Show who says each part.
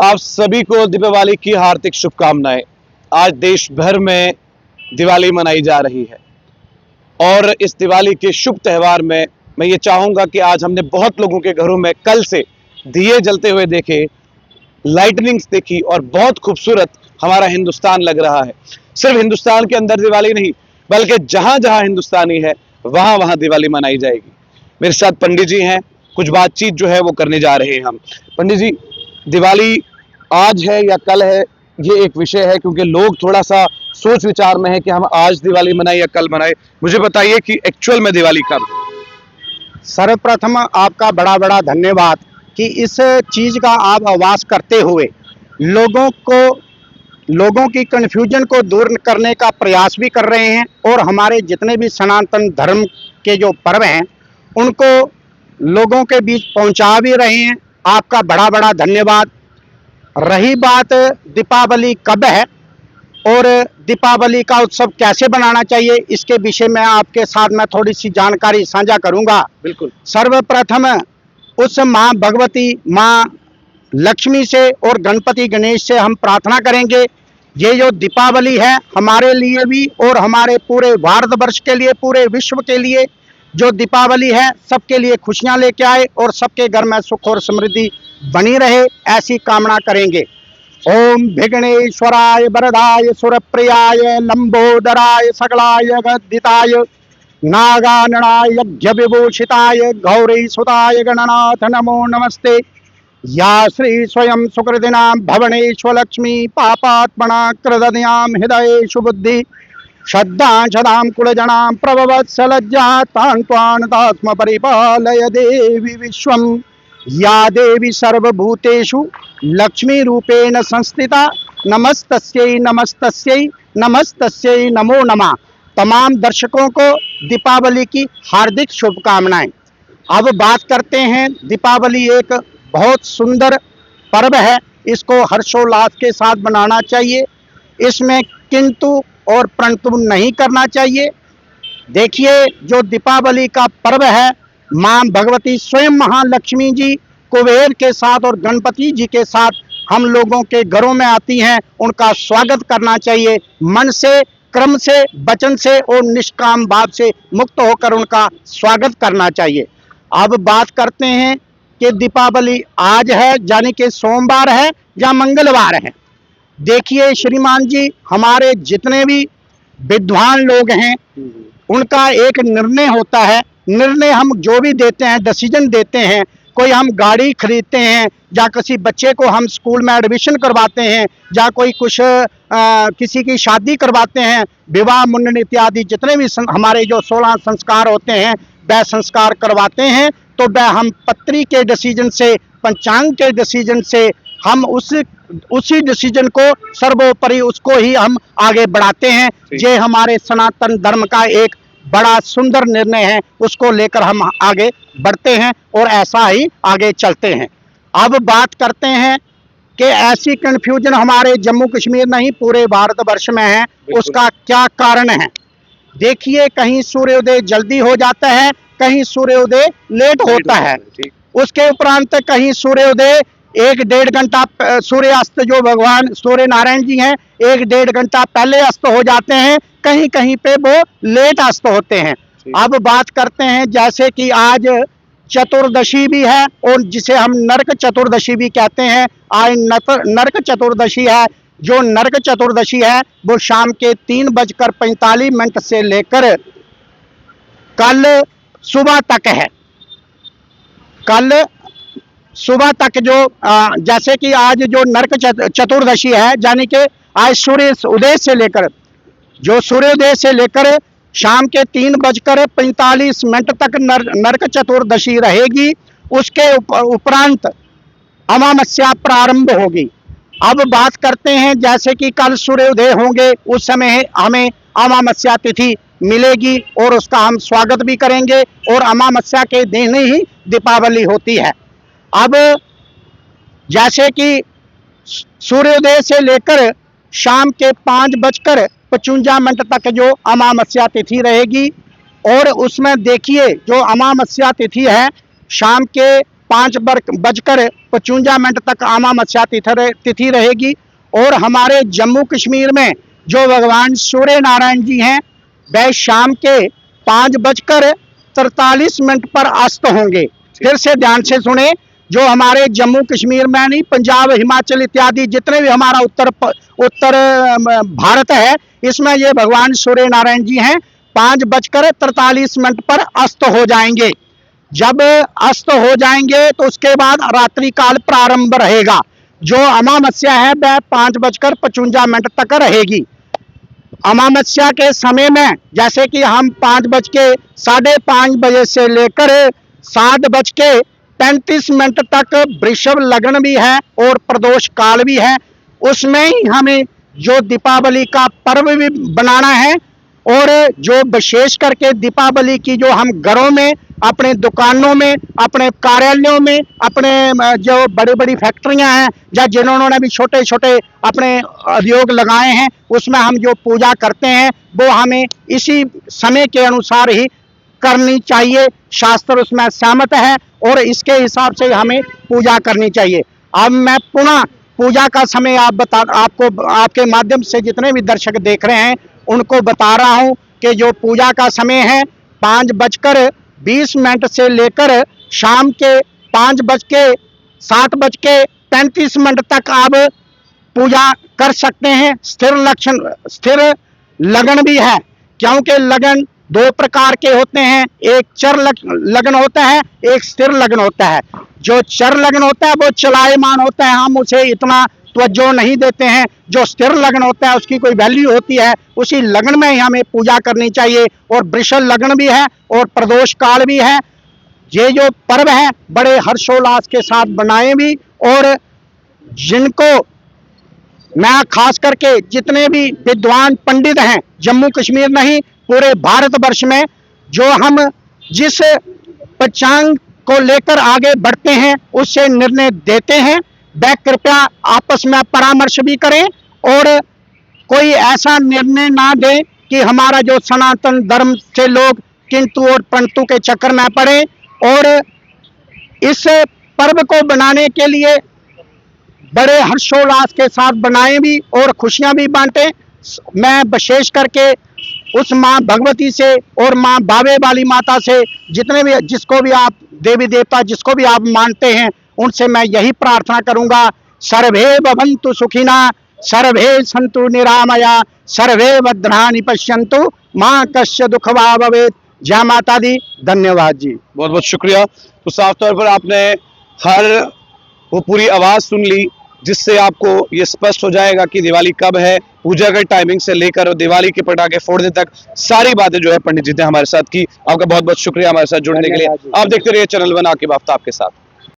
Speaker 1: आप सभी को दीपावली की हार्दिक शुभकामनाएं। आज देश भर में दिवाली मनाई जा रही है और इस दिवाली के शुभ त्यौहार में मैं ये चाहूंगा कि आज हमने बहुत लोगों के घरों में कल से दिए जलते हुए देखे, लाइटनिंग्स देखी और बहुत खूबसूरत हमारा हिंदुस्तान लग रहा है। सिर्फ हिंदुस्तान के अंदर दिवाली नहीं, बल्कि जहां जहां हिंदुस्तानी है वहां वहां दिवाली मनाई जाएगी। मेरे साथ पंडित जी हैं, कुछ बातचीत जो है वो करने जा रहे हैं हम। पंडित जी, दिवाली आज है या कल है, ये एक विषय है, क्योंकि लोग थोड़ा सा सोच विचार में है कि हम आज दिवाली मनाएं या कल मनाएं। मुझे बताइए कि एक्चुअल में दिवाली कब है?
Speaker 2: सर्वप्रथम आपका बड़ा बड़ा धन्यवाद कि इस चीज़ का आप आवाज़ करते हुए लोगों की कन्फ्यूजन को दूर करने का प्रयास भी कर रहे हैं और हमारे जितने भी सनातन धर्म के जो पर्व हैं उनको लोगों के बीच पहुंचा भी रहे हैं। आपका बड़ा बड़ा धन्यवाद। रही बात दीपावली कब है और दीपावली का उत्सव कैसे बनाना चाहिए, इसके विषय में आपके साथ मैं थोड़ी सी जानकारी साझा करूंगा।
Speaker 1: बिल्कुल।
Speaker 2: सर्वप्रथम उस माँ भगवती, माँ लक्ष्मी से और गणपति गणेश से हम प्रार्थना करेंगे, ये जो दीपावली है हमारे लिए भी और हमारे पूरे भारतवर्ष के लिए, पूरे विश्व के लिए जो दीपावली है सबके लिए खुशियां लेके आए और सबके घर में सुख और समृद्धि बनी रहे, ऐसी कामना करेंगे। ओम विघ्नेश्वराय वरदाय सुरप्रियाय लंबोदराय सकलाय गद्दिताय नागाननाय यज्ञ विभूषिताय गौरी सुताय गणनाथ नमो नमस्ते। या श्री स्वयं सुकृतिनां भवनेश्वर लक्ष्मी पापात्मना कृदयाम हृदयेषु बुद्धि श्रद्धां सदां कुलजनां प्रभवत्सलज्जा तान् तास्म परिपालय देवी विश्वम्। या देवी सर्वभूतेषु लक्ष्मी रूपेण संस्थिता नमस्तस्यै नमस्तस्यै नमस्तस्यै नमो नमः। तमाम दर्शकों को दीपावली की हार्दिक शुभकामनाएं। अब बात करते हैं, दीपावली एक बहुत सुंदर पर्व है, इसको हर्षोल्लास के साथ मनाना चाहिए, इसमें किंतु और परंतु नहीं करना चाहिए। देखिए, जो दीपावली का पर्व है, माँ भगवती स्वयं महालक्ष्मी जी कुबेर के साथ और गणपति जी के साथ हम लोगों के घरों में आती हैं, उनका स्वागत करना चाहिए। मन से, क्रम से, वचन से और निष्काम भाव से मुक्त होकर उनका स्वागत करना चाहिए। अब बात करते हैं कि दीपावली आज है, यानी कि सोमवार है या मंगलवार है। देखिए श्रीमान जी, हमारे जितने भी विद्वान लोग हैं उनका एक निर्णय होता है। निर्णय हम जो भी देते हैं, डिसीजन देते हैं, कोई हम गाड़ी खरीदते हैं या किसी बच्चे को हम स्कूल में एडमिशन करवाते हैं या कोई कुछ किसी की शादी करवाते हैं, विवाह मुंडन इत्यादि जितने भी हमारे जो 16 संस्कार होते हैं वह संस्कार करवाते हैं, तो वह हम पत्री के डिसीजन से, पंचांग के डिसीजन से हम उसी डिसीजन को सर्वोपरि उसको ही हम आगे बढ़ाते हैं। ये हमारे सनातन धर्म का एक बड़ा सुंदर निर्णय है, उसको लेकर हम आगे बढ़ते हैं और ऐसा ही आगे चलते हैं। अब बात करते हैं कि ऐसी कंफ्यूजन हमारे जम्मू कश्मीर नहीं पूरे भारतवर्ष में है, उसका क्या कारण है। देखिए, कहीं सूर्योदय जल्दी हो जाता है, कहीं सूर्योदय लेट होता है, उसके उपरांत कहीं सूर्योदय 1-1.5 घंटा, सूर्यास्त जो भगवान सूर्य नारायण जी हैं 1-1.5 घंटा पहले अस्त हो जाते हैं, कहीं कहीं पे वो लेट अस्त होते हैं। अब बात करते हैं, जैसे कि आज चतुर्दशी भी है और जिसे हम नरक चतुर्दशी भी कहते हैं। आज नरक चतुर्दशी है। जो नरक चतुर्दशी है वो शाम के 3:45 से लेकर कल सुबह तक है। कल सुबह तक जो जैसे कि आज जो नरक चतुर्दशी है, यानी कि आज सूर्य उदय से लेकर, जो सूर्योदय से लेकर शाम के 3:45 तक नरक चतुर्दशी रहेगी। उसके उपरांत अमावस्या प्रारंभ होगी। अब बात करते हैं, जैसे कि कल सूर्योदय होंगे उस समय हमें अमावस्या तिथि मिलेगी और उसका हम स्वागत भी करेंगे और अमावस्या के दिन ही दीपावली होती है। अब जैसे कि सूर्योदय से लेकर शाम के 5:55 तक जो अमावस्या तिथि रहेगी और उसमें देखिए जो अमावस्या तिथि है शाम के 5:55 तक अमावस्या तिथि रहेगी। और हमारे जम्मू कश्मीर में जो भगवान सूर्य नारायण जी हैं वह शाम के 5:43 पर अस्त होंगे। फिर से ध्यान से सुने, जो हमारे जम्मू कश्मीर में नहीं, पंजाब, हिमाचल इत्यादि जितने भी हमारा उत्तर भारत है, इसमें ये भगवान सूर्य नारायण जी हैं 5:43 पर अस्त हो जाएंगे। जब अस्त हो जाएंगे तो उसके बाद रात्रि काल प्रारंभ रहेगा। जो अमावस्या है वह 5:55 तक रहेगी। अमावस्या के समय में जैसे कि हम 5:05 बजे से लेकर 7:35 तक वृषभ लग्न भी है और प्रदोष काल भी है। उसमें ही हमें जो दीपावली का पर्व भी बनाना है। और जो विशेष करके दीपावली की जो हम घरों में, अपने दुकानों में, अपने कार्यालयों में, अपने जो बड़ी बड़ी फैक्ट्रियां हैं या जिन्होंने भी छोटे छोटे अपने उद्योग लगाए हैं, उसमें हम जो पूजा करते हैं वो हमें इसी समय के अनुसार ही करनी चाहिए। शास्त्र उसमें सहमत है और इसके हिसाब से हमें पूजा करनी चाहिए। अब मैं पुनः पूजा का समय आपको आपके माध्यम से जितने भी दर्शक देख रहे हैं उनको बता रहा हूं कि जो पूजा का समय है 5:20 से लेकर शाम के 7:35 तक आप पूजा कर सकते हैं। स्थिर लगन भी है, क्योंकि लगन 2 प्रकार के होते हैं, एक चर लगन होता है, एक स्थिर लगन होता है। जो चर लगन होता है वो चलायमान होता है, हम उसे इतना तवज्जो नहीं देते हैं। जो स्थिर लगन होता है उसकी कोई वैल्यू होती है, उसी लगन में ही हमें पूजा करनी चाहिए। और वृषभ लगन भी है और प्रदोष काल भी है। ये जो पर्व है बड़े हर्षोल्लास के साथ बनाए भी, और जिनको मैं खास करके जितने भी विद्वान पंडित हैं जम्मू कश्मीर नहीं पूरे भारतवर्ष में, जो हम जिस पंचांग को लेकर आगे बढ़ते हैं उससे निर्णय देते हैं, वह कृपया आपस में परामर्श भी करें और कोई ऐसा निर्णय ना दें कि हमारा जो सनातन धर्म से लोग किंतु और परंतु के चक्कर में पड़े। और इस पर्व को बनाने के लिए बड़े हर्षोल्लास के साथ बनाए भी और खुशियां भी बांटें। मैं विशेष करके उस माँ भगवती से और माँ बावे वाली माता से जितने भी जिसको भी आप देवी देवता जिसको भी आप मानते हैं उनसे मैं यही प्रार्थना करूंगा, सर्वे भवन्तु सुखिना, सर्वे सन्तु निरामया, सर्वे भद्राणि पश्यन्तु, माँ कस्य दुख वा भवेत्। जय माता दी। धन्यवाद जी,
Speaker 1: बहुत बहुत शुक्रिया। तो साफ तौर पर आपने हर वो पूरी आवाज सुन ली, जिससे आपको ये स्पष्ट हो जाएगा कि दिवाली कब है। पूजा के टाइमिंग से लेकर और दिवाली के पटाखे फोड़ने तक सारी बातें जो है पंडित जी ने हमारे साथ की। आपका बहुत बहुत शुक्रिया हमारे साथ जुड़ने के लिए। आप देखते रहिए चैनल 1 आकिब आफ्ताब के साथ।